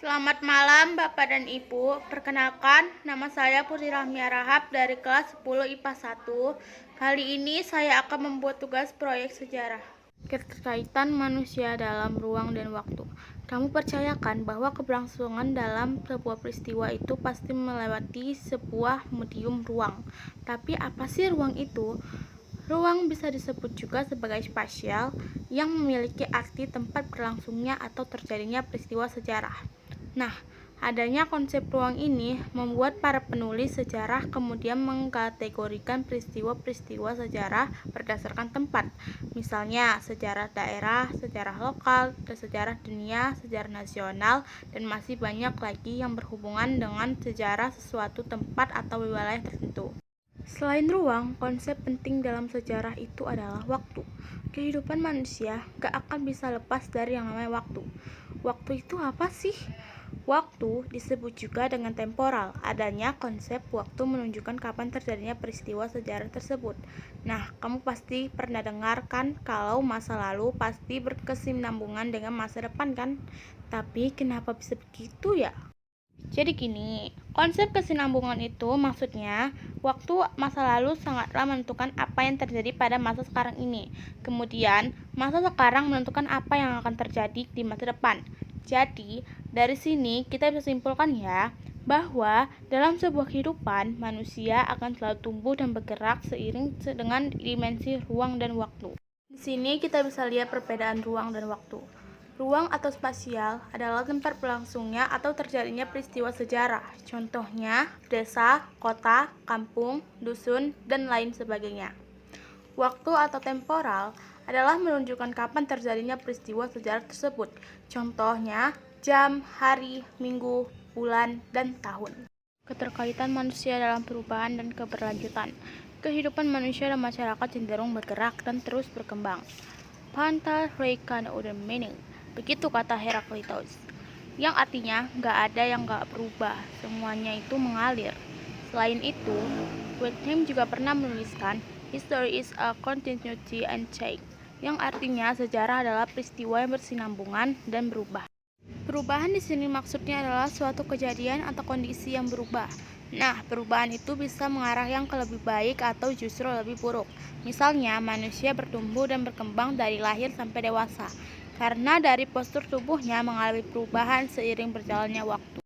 Selamat malam Bapak dan Ibu. Perkenalkan, nama saya Putri Rahmia Rahab dari kelas 10 IPA 1. Kali ini saya akan membuat tugas proyek sejarah keterkaitan manusia dalam ruang dan waktu. Kamu percayakan bahwa keberlangsungan dalam sebuah peristiwa itu pasti melewati sebuah medium ruang. Tapi apa sih ruang itu? Ruang bisa disebut juga sebagai spasial yang memiliki arti tempat berlangsungnya atau terjadinya peristiwa sejarah. Nah, adanya konsep ruang ini membuat para penulis sejarah kemudian mengkategorikan peristiwa-peristiwa sejarah berdasarkan tempat. Misalnya, sejarah daerah, sejarah lokal, sejarah dunia, sejarah nasional, dan masih banyak lagi yang berhubungan dengan sejarah sesuatu tempat atau wilayah tertentu. Selain ruang, konsep penting dalam sejarah itu adalah waktu. Kehidupan manusia gak akan bisa lepas dari yang namanya waktu. Waktu itu apa sih? Waktu disebut juga dengan temporal. Adanya konsep waktu menunjukkan kapan terjadinya peristiwa sejarah tersebut. Nah, kamu pasti pernah dengar kan kalau masa lalu pasti berkesinambungan dengan masa depan kan? Tapi kenapa bisa begitu ya? Jadi gini, konsep kesinambungan itu maksudnya waktu masa lalu sangatlah menentukan apa yang terjadi pada masa sekarang ini. Kemudian, masa sekarang menentukan apa yang akan terjadi di masa depan. Jadi, dari sini kita bisa simpulkan ya, bahwa dalam sebuah kehidupan, manusia akan selalu tumbuh dan bergerak seiring dengan dimensi ruang dan waktu. Di sini kita bisa lihat perbedaan ruang dan waktu. Ruang atau spasial adalah tempat berlangsungnya atau terjadinya peristiwa sejarah. Contohnya, desa, kota, kampung, dusun, dan lain sebagainya. Waktu atau temporal adalah menunjukkan kapan terjadinya peristiwa sejarah tersebut. Contohnya, jam, hari, minggu, bulan, dan tahun. Keterkaitan manusia dalam perubahan dan keberlanjutan. Kehidupan manusia dan masyarakat cenderung bergerak dan terus berkembang. Panta reikan oder meaning. Begitu kata Heraklitus, yang artinya gak ada yang gak berubah, semuanya itu mengalir. Selain itu, Wertheim juga pernah menuliskan history is a continuity and change, yang artinya sejarah adalah peristiwa yang bersinambungan dan berubah. Perubahan di sini maksudnya adalah suatu kejadian atau kondisi yang berubah. Nah, perubahan itu bisa mengarah yang ke lebih baik atau justru lebih buruk. Misalnya, manusia bertumbuh dan berkembang dari lahir sampai dewasa, karena dari postur tubuhnya mengalami perubahan seiring berjalannya waktu.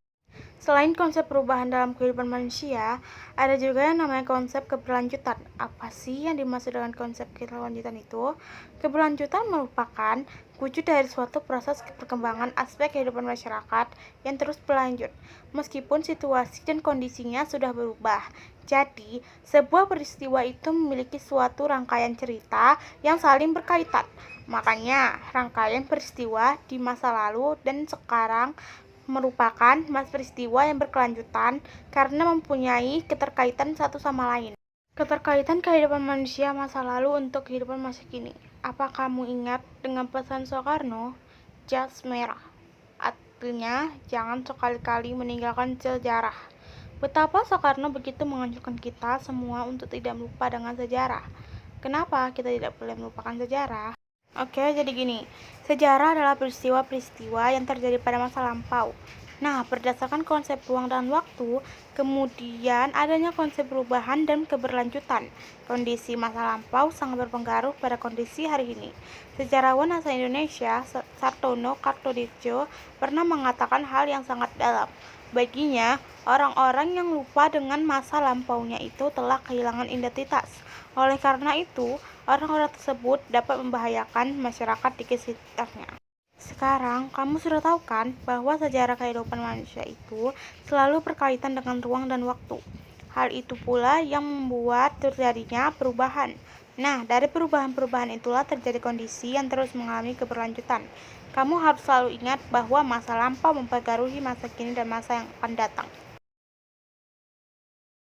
Selain konsep perubahan dalam kehidupan manusia, ada juga yang namanya konsep keberlanjutan. Apa sih yang dimaksud dengan konsep keberlanjutan itu? Keberlanjutan merupakan wujud dari suatu proses perkembangan aspek kehidupan masyarakat yang terus berlanjut, meskipun situasi dan kondisinya sudah berubah. Jadi, sebuah peristiwa itu memiliki suatu rangkaian cerita yang saling berkaitan. Makanya, rangkaian peristiwa di masa lalu dan sekarang merupakan peristiwa yang berkelanjutan karena mempunyai keterkaitan satu sama lain. Keterkaitan kehidupan manusia masa lalu untuk kehidupan masa kini. Apa kamu ingat dengan pesan Soekarno? Jas merah. Artinya, jangan sekali-kali meninggalkan sejarah. Betapa Soekarno begitu menganjurkan kita semua untuk tidak lupa dengan sejarah. Kenapa kita tidak boleh melupakan sejarah? Oke, jadi gini, sejarah adalah peristiwa-peristiwa yang terjadi pada masa lampau. Nah, berdasarkan konsep ruang dan waktu, kemudian adanya konsep perubahan dan keberlanjutan. Kondisi masa lampau sangat berpengaruh pada kondisi hari ini. Sejarawan asal Indonesia, Sartono Kartodirjo, pernah mengatakan hal yang sangat dalam. Baginya, orang-orang yang lupa dengan masa lampaunya itu telah kehilangan identitas. Oleh karena itu, orang-orang tersebut dapat membahayakan masyarakat di sekitarnya. Sekarang, kamu sudah tahu kan bahwa sejarah kehidupan manusia itu selalu berkaitan dengan ruang dan waktu. Hal itu pula yang membuat terjadinya perubahan. Nah, dari perubahan-perubahan itulah terjadi kondisi yang terus mengalami keberlanjutan. Kamu harus selalu ingat bahwa masa lampau mempengaruhi masa kini dan masa yang akan datang.